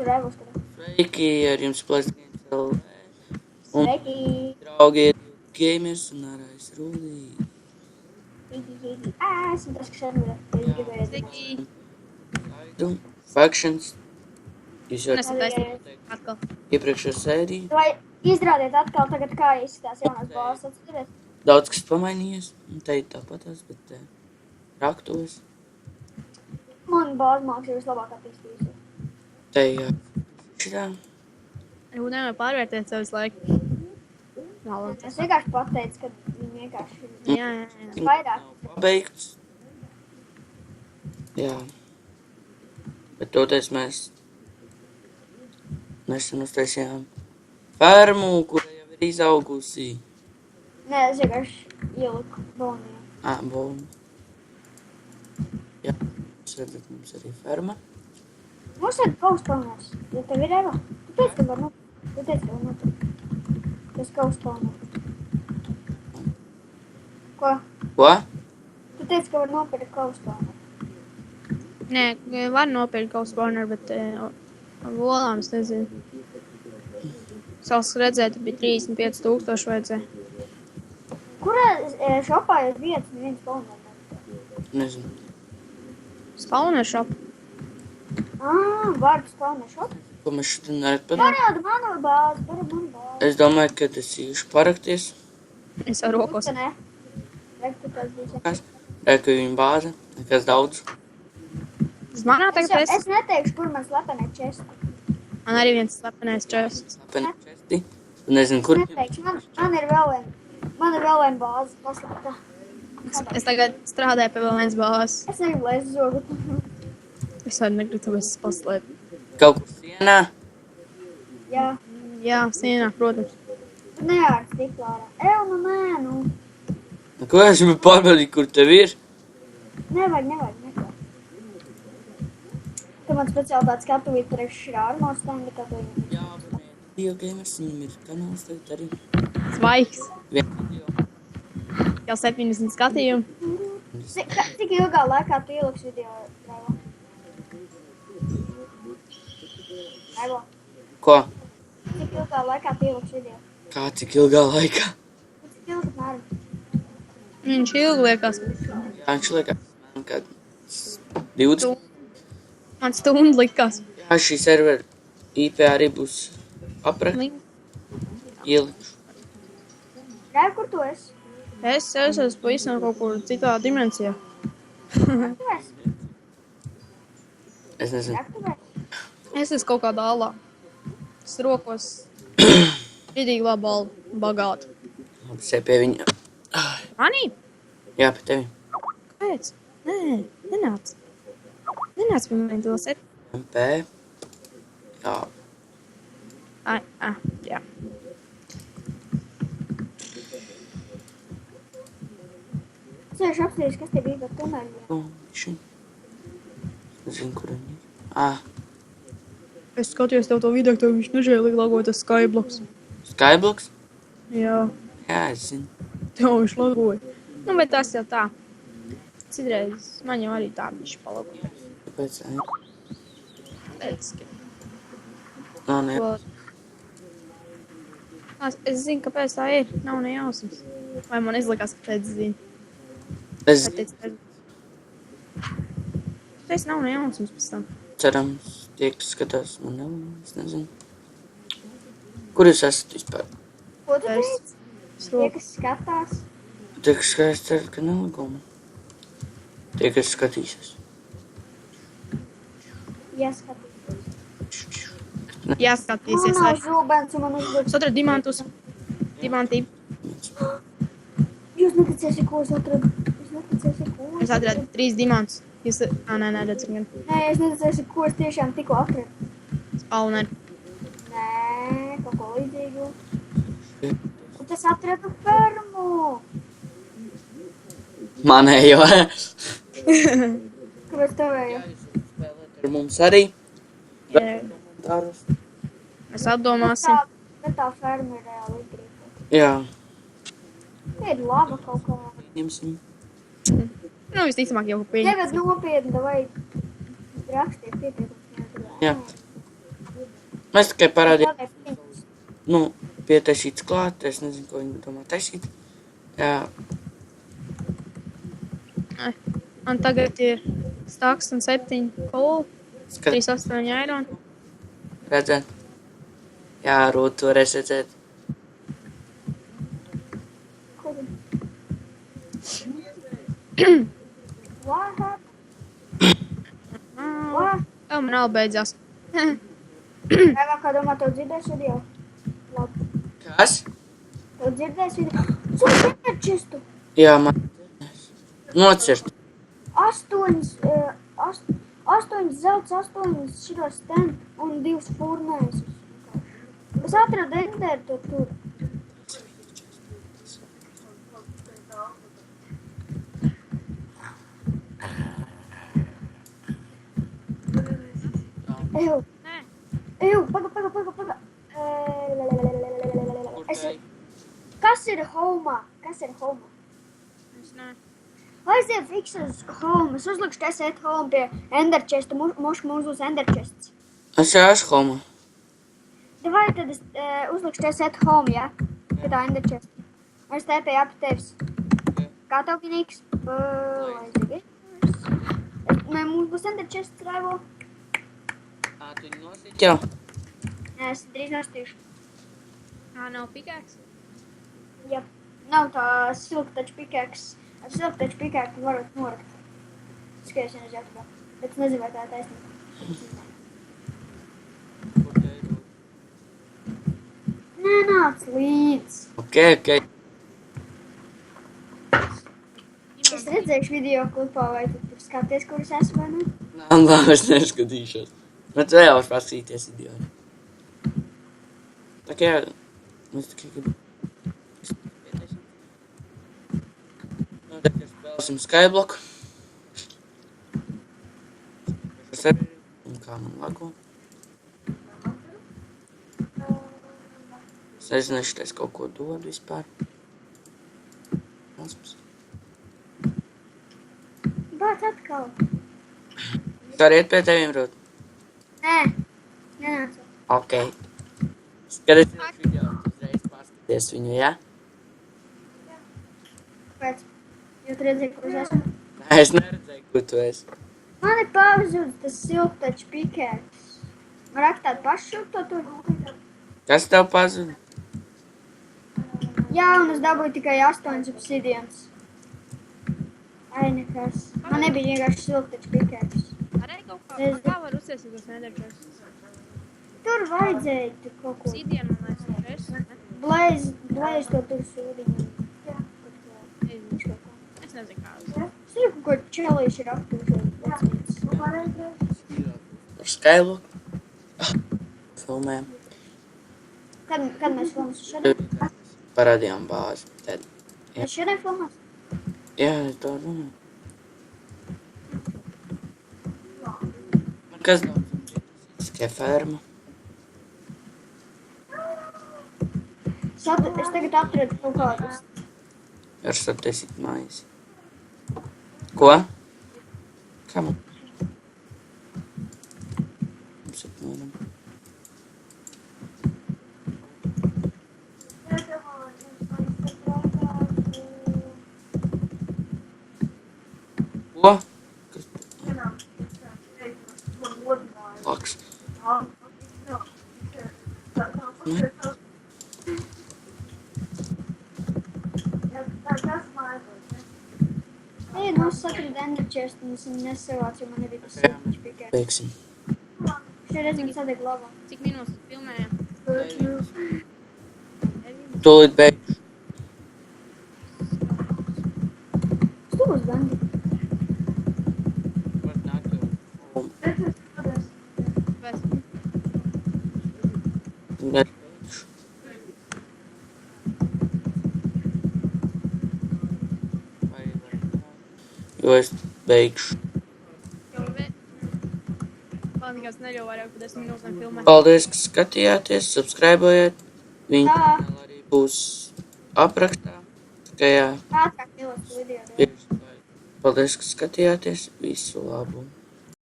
Raivo skatu. Sveiki, ar jums Plastgames LV. Un Sveiki. draugi ir Gamers un ārējais Rūdī. Esmu tas, kas arī gribēju. Sveiki. Factions. Jūs jau Nesat taisnība atkal. iepriekšējo sēriju. Vai izrādiet atkal tagad, kā izskatās jaunās balvas, atcerieties? Daudz kas pamainījies. Un te ir tāpatās, bet raktos. Man balvas māks ir vislabāk attīstījusi. Te jā. Šitā. Nevar pārvērtēt savus laiku. Malons. Es vienkārši pateicu, ka viņi vienkārši Jā. vairāk. Nav pabeigts. Jā. Bet toties mēs nesen uztaisījām fermu, kura jau ir izaugusi. Nē, es vienkārši ieliku boniju. Bonu. Jā. Jūs redzat, mums arī ferma. Mums ir kauspauners. Ja tev ir Eva, tu teici, ka var nopirkt. Tu teici, ka var nopirkt. Tas kauspauners. Ko? Ko? Tu teici, ka var nopirkt kauspauners. Nē, var nopirkt kaut spawner, bet volām es nezinu. Savs redzēt, bija 35,000 vajadzēja. Kurā šopā jūs bijat viens spauners? Nezinu. Spawner shop. Vārdu spauners šop? Ko mēs šodien neatpadām? Parāda manu bāzi. Es domāju, ka tas īši parakties. Es ar rokos. Tu ne? Rektu tas bija. Kas? Reku viņa bāze. Nekas daudz. Tas manā tagad Es neteikšu, kur man slepenē česti. Man arī viens slepenais čests. Slapeni česti. Nezinu, kur. Neteikšu, man ir vēl viena bāze paslēpta. Es tagad strādāju pie vēl viens bāzes. Es negribu, lai es zogu. Es arī negribu, tāpēc es paslēpu. Kaut kur sienā. Jā. Jā, sienā, protams. Tu neārts tik klārā. Nē, nu. Ko es man pārbaudīju, kur tev ir? Nevajag, neko. Tu man speciāli tāds skatuvīt priekš ārmā stenda, kā tu viņu. Jā, bet video gamers, viņam ir kanāls tagad arī. Svaigs. Vien video. Jau 70 skatījumu. Cik ilgā laikā tu ieliks video, Raivo? Raivo, Ko? cik ilgā laikā tu ieliks video? Kā cik ilgā laikā? Cik ilgi mēram? Viņš ilgi liekas. Jā, viņš liekas, man kad 20. Man stundu likās. Jā, šī servera IP arī būs aprakt. Ielikšu. Raivo, kur tu esi? Es esmu pavisam kaut kur citā dimensijā. Tu esi? Es nezinu. Raktuvē? Es esmu kaut kādā alā. Es rokos vidīgi labu alu bagātu. Labi, sēj pie viņa. Manī? Jā, pie tevi. Kāpēc? Nē, nenāc. Nenāc pie mani to set. MP. Jā. Jā. Es vienkārši apstīšu, kas te bija par tuneli. Nu, šī. Nezinu, kur viņi ir. Es skatījos tev to video, tev viņš nežēlīgi lagoja tas Skyblocks. Skyblocks? Jā, Jā, es zinu. tev viņš lagoja. Nu, bet tas jau tā. Citreiz man jau arī tā viņš palagoja. Kāpēc? Pēc, Nav ne. Es zinu, kāpēc tā ir. Nav ne jausmas. Vai man izlikās, kāpēc zinu. Es Tas nav ne jausmas pēc tam. cerams, tie, kas skatās, man nav. Es nezinu. Kur jūs esat vispār? Ko tu teici? Tie, Roku. kas skatās. Tie, kas skatās, ceru, ka nav guma. Tie, kas skatīsies. Jāskatīs. Jāskatīsies. Man nav zūbens un man uzdodas. Es atradu dimantus. Dimantī. Jūs neticēsiet, ko es atradu. Es atradu 3 dimantus. Jūs... Nē, redzu gan. Nē, es neticēsiet, ko es tiešām tikko atradu. Spawner. Nē, kaut ko līdzīgu. Un es atradu fermu. Manējo. Kāpēc tevēju? Spēlēt ar mums arī. Jā. Dārus. Mēs atdomāsim. Bet tā ferma ir reāli izgrīta. Jā. Ir laba kaut kā. Ņemsim. Nu, visticamāk jau pieņem. Tagad nopietni, vai rakstiet pieteikumus. Jā. Mēs tikai parādījām, Kādai pieņems? nu, pietaisīts klāt, es nezinu, ko viņi domā taisīt. Jā, Man tagad ir staks un 7 kolu, skat, 38 eiro. redzēt. Jā, Rūt, tu varēsi redzēt. Kur? What happened? What? Man nav beidzās. Vai kā domā, tev dzirdēs video? Labi. Kas? Tev dzirdēs video? Sūti enerģistu! Jā, man nocirt. 8 zelts, 8 šitos ten un 2 furnēs. Es atradu enderu to tur. Eju, Nē, paga. Kas ir home? es nē. Aiziet fiks uz home. Es uzlikšu te set home pie ender chesta. Mums būs ender chests. Es jau esmu homa. Vai tad es uzlikšu te set home, ja? Pie tā ender chesta. Es tēpēju ap tevis. Kā tev kinīgs? Aiziet. Mums būs ender chests, Raivo. Tu viņu nosīt jau? Nē, es drīz nostīšu. Nav pikēks. Ja nav tā silktaču pikēks. Ar silktaču pikēku varat norakt. Skaties, ja nezinu, bet es nezinu, vai tā ir taisnība. Nenāc līdz. Ok. Es redzēšu video klipā, vai tu tur skaties, kur es esmu, vai ne? Labi, es neskatīšos. Bet vēl pasīties idioti. Tā kā jā, mēs tikai gribam. Nu, tagad spēlēsim Skyblock. Es arī, un kā man lago. Es nezinu, šitais kaut ko dod vispār. Mums. Bāc atkal. Tu arī iet pie teviem, Rūt? Nē, nenācu. Ok. Kad es iešu video, tu uzreiz paskaties viņu, ja? Pēc. Jo tu redzēji, kur es esmu. Nē, es neredzēju, kur tu esi. Man ir pazudis tas silktaču pikēks. Man rakstāt pašu to tur. Kas tev pazuda? Jā, un es dabūju tikai 8 obsidians. Ai, nekas. Man nebija vienkārši silktaču pikēks. Arī kaut kā var uzsēsīt tos nederķos. Tur vajadzēja tur kaut ko. Sīdienu un es neresu. Blaiz to tur sūdiņu. Jā, kaut ko. Es nezinu, kā uz. Es zinu, ko čelīši ir aptūšot. Ar Skyblock. Filmējam. Kad mēs filmas šodien? Parādījām bāzi. Tad, Mēs šodien filmās? jā, es to domāju. Man kas daudz? Tikai ferma. Es tagad atradu kaut kādus. Ar sataisīt mājas. Ko? Kā man? Mums apmēram. Ko? Kas Laks. Ej, nu es atradu ender chest un es viņu nesavācu, jo man nebija tas silktaču pikēks. Beigsim. Šeit redz, man sadeg lava. Cik minūtes filmējam? Tūlīt beigšu. Stūs, Bandi. Bez. Beigšu. Jo es beigšu. Man nekas neļauj vairāk par 10 minūtēm filmēt. Paldies, ka skatījāties, subscribējiet. Viņa Tā. kanāla arī būs aprakstā. Tikai jā, Ātrāk filmas video. tieši tā. Paldies, ka skatījāties. Visu labu.